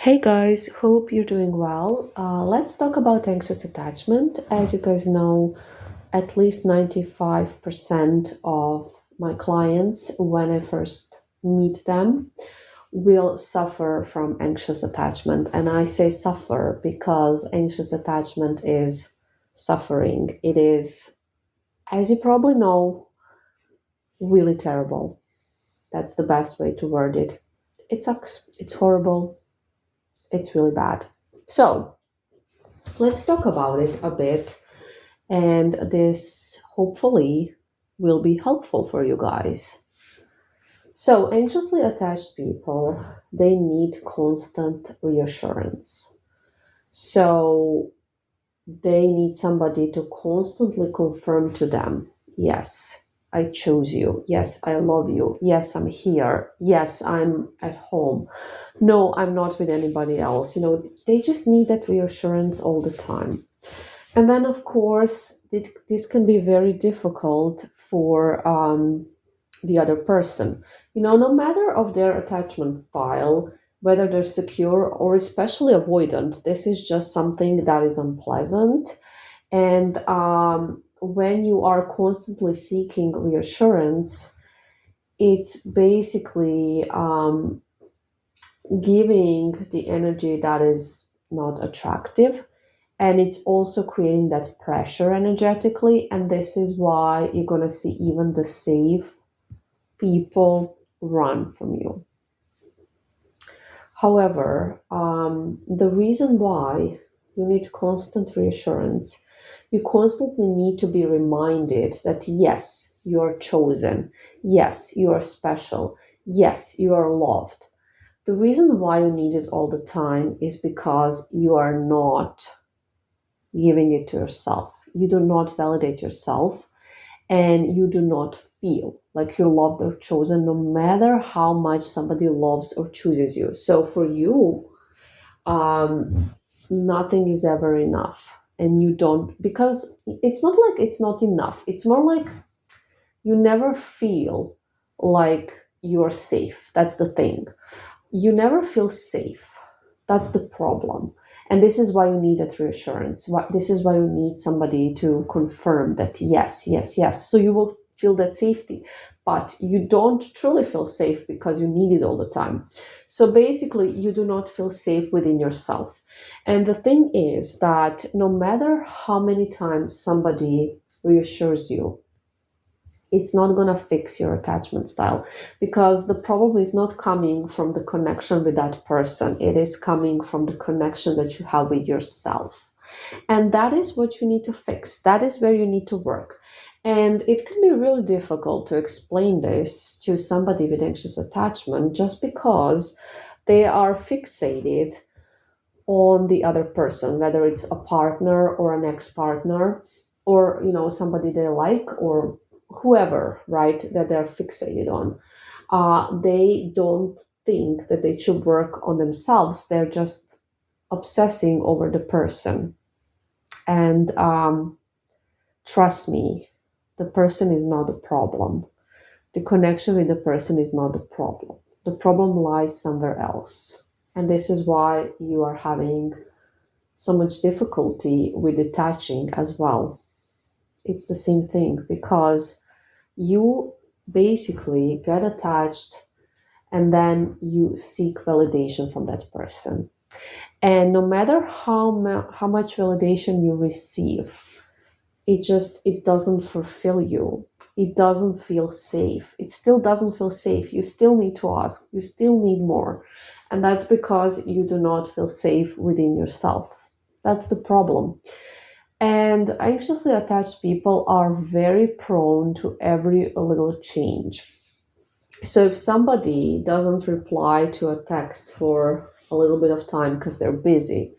Hey guys, hope you're doing well. Let's talk about anxious attachment. As you guys know, at least 95% of my clients, when I first meet them, will suffer from anxious attachment. And I say suffer because anxious attachment is suffering. It is, as you probably know, really terrible. That's the best way to word it. It sucks, it's horrible, it's really bad. So, let's talk about it a bit, and this hopefully will be helpful for you guys. So, anxiously attached people, they need constant reassurance. So, they need somebody to constantly confirm to them, yes, I chose you. Yes, I love you. Yes, I'm here. Yes, I'm at home. No, I'm not with anybody else. They just need that reassurance all the time. And then, of course, this can be very difficult for the other person. No matter of their attachment style, whether they're secure or especially avoidant, this is just something that is unpleasant. And when you are constantly seeking reassurance, it's basically giving the energy that is not attractive, and it's also creating that pressure energetically, and this is why you're going to see even the safe people run from you. However, the reason why you need constant reassurance, you constantly need to be reminded that yes, you are chosen, yes, you are special, yes, you are loved. The reason why you need it all the time is because you are not giving it to yourself. You do not validate yourself, and you do not feel like you're loved or chosen no matter how much somebody loves or chooses you. So for you, nothing is ever enough. And you don't, because it's not like it's not enough. It's more like you never feel like you're safe. That's the thing. You never feel safe. That's the problem. And this is why you need that reassurance. This is why you need somebody to confirm that yes, yes, yes. So you will feel that safety. But you don't truly feel safe because you need it all the time. So basically, you do not feel safe within yourself. And the thing is that no matter how many times somebody reassures you, it's not going to fix your attachment style, because the problem is not coming from the connection with that person. It is coming from the connection that you have with yourself. And that is what you need to fix. That is where you need to work. And it can be really difficult to explain this to somebody with anxious attachment just because they are fixated on the other person, whether it's a partner or an ex-partner, or somebody they like, or whoever, right, that they're fixated on. They don't think that they should work on themselves. They're just obsessing over the person. And trust me, the person is not the problem. The connection with the person is not the problem. The problem lies somewhere else. And this is why you are having so much difficulty with detaching as well. It's the same thing, because you basically get attached and then you seek validation from that person. And no matter how much validation you receive, it doesn't fulfill you. It doesn't feel safe. It still doesn't feel safe. You still need to ask. You still need more. And that's because you do not feel safe within yourself. That's the problem. And anxiously attached people are very prone to every little change. So if somebody doesn't reply to a text for a little bit of time because they're busy,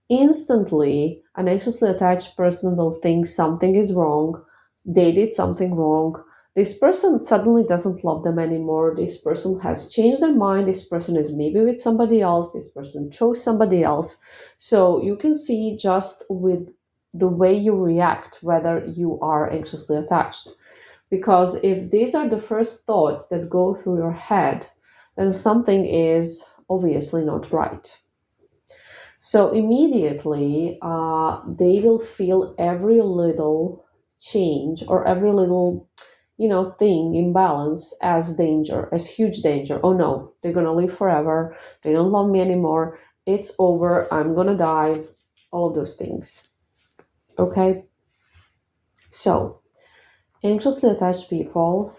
instantly an anxiously attached person will think something is wrong, they did something wrong, this person suddenly doesn't love them anymore, this person has changed their mind, this person is maybe with somebody else, this person chose somebody else. So you can see just with the way you react whether you are anxiously attached. Because if these are the first thoughts that go through your head, then something is obviously not right. So immediately, they will feel every little change or every little, thing, imbalance as danger, as huge danger. Oh no, they're gonna live forever. They don't love me anymore. It's over. I'm gonna die. All of those things. Okay. So anxiously attached people,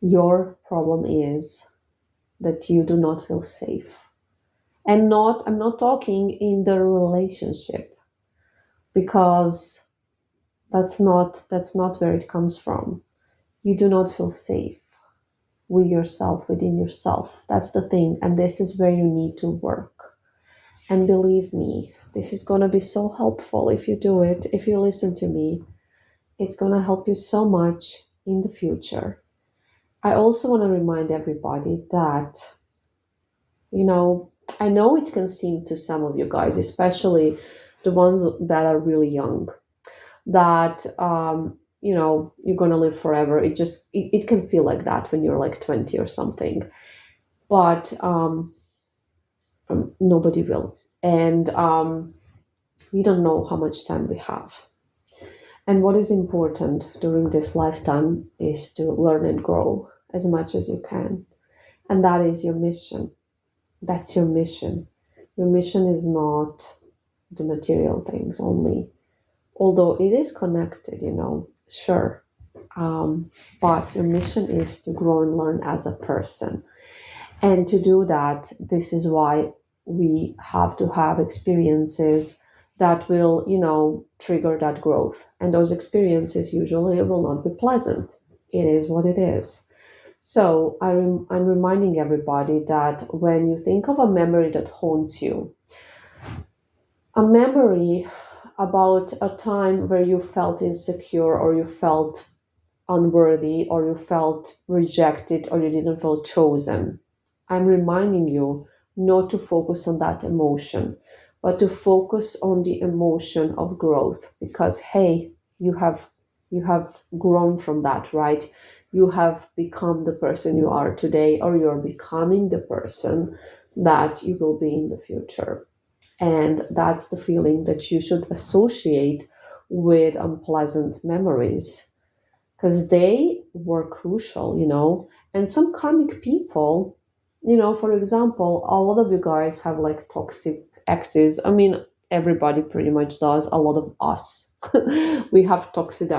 your problem is that you do not feel safe. And I'm not talking in the relationship, because that's not where it comes from. You do not feel safe with yourself, within yourself. That's the thing, and this is where you need to work. And believe me, this is going to be so helpful if you do it, if you listen to me. It's going to help you so much in the future. I also want to remind everybody that, you know, I know it can seem to some of you guys, especially the ones that are really young, that you're going to live forever. It can feel like that when you're like 20 or something, but nobody will. And we don't know how much time we have. And what is important during this lifetime is to learn and grow as much as you can. And that is your mission. That's your mission. Your mission is not the material things only, although it is connected, sure. But your mission is to grow and learn as a person. And to do that, this is why we have to have experiences that will, trigger that growth. And those experiences usually will not be pleasant. It is what it is. So I'm reminding everybody that when you think of a memory that haunts you, a memory about a time where you felt insecure, or you felt unworthy, or you felt rejected, or you didn't feel chosen, I'm reminding you not to focus on that emotion, but to focus on the emotion of growth. Because hey, you have grown from that, right? You have become the person you are today, or you're becoming the person that you will be in the future. And that's the feeling that you should associate with unpleasant memories, because they were crucial, And some karmic people, for example, a lot of you guys have like toxic exes. I mean, everybody pretty much does. A lot of us, we have toxic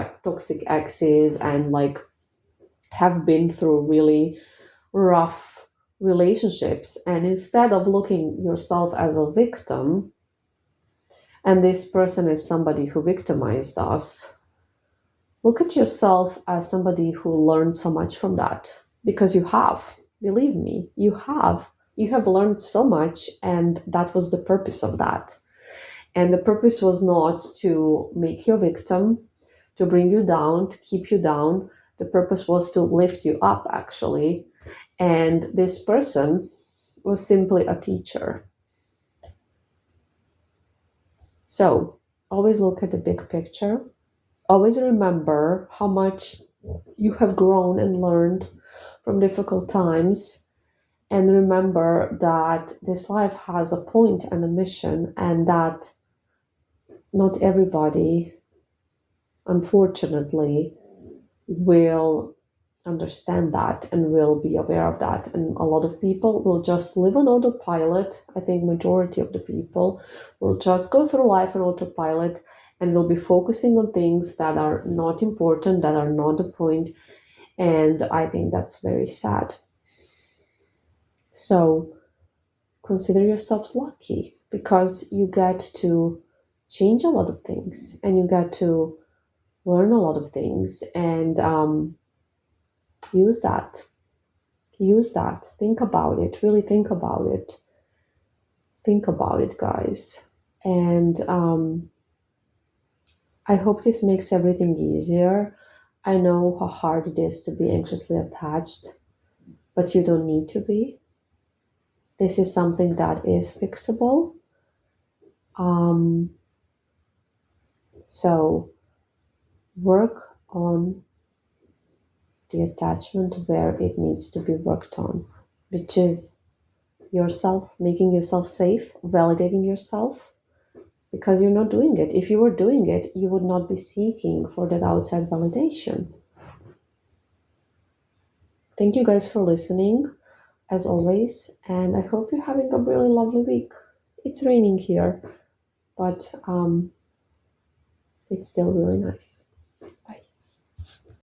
exes, and like have been through really rough relationships. And instead of looking yourself as a victim, and this person is somebody who victimized us, look at yourself as somebody who learned so much from that, because you have. Believe me, you have. You have learned so much, and that was the purpose of that. And the purpose was not to make you a victim, to bring you down, to keep you down. The purpose was to lift you up, actually. And this person was simply a teacher. So always look at the big picture. Always remember how much you have grown and learned from difficult times. And remember that this life has a point and a mission, and that not everybody, unfortunately, will understand that and will be aware of that. And a lot of people will just live on autopilot. I think majority of the people will just go through life on autopilot, and will be focusing on things that are not important, that are not the point. And I think that's very sad. So consider yourselves lucky, because you get to change a lot of things, and you get to learn a lot of things, and use that. Use that. Think about it. Really think about it. Think about it, guys. And I hope this makes everything easier. I know how hard it is to be anxiously attached, but you don't need to be. This is something that is fixable. Um, so work on the attachment where it needs to be worked on, which is yourself, making yourself safe, validating yourself, because you're not doing it. If you were doing it, you would not be seeking for that outside validation. Thank you guys for listening, as always, and I hope you're having a really lovely week. It's raining here, but it's still really nice.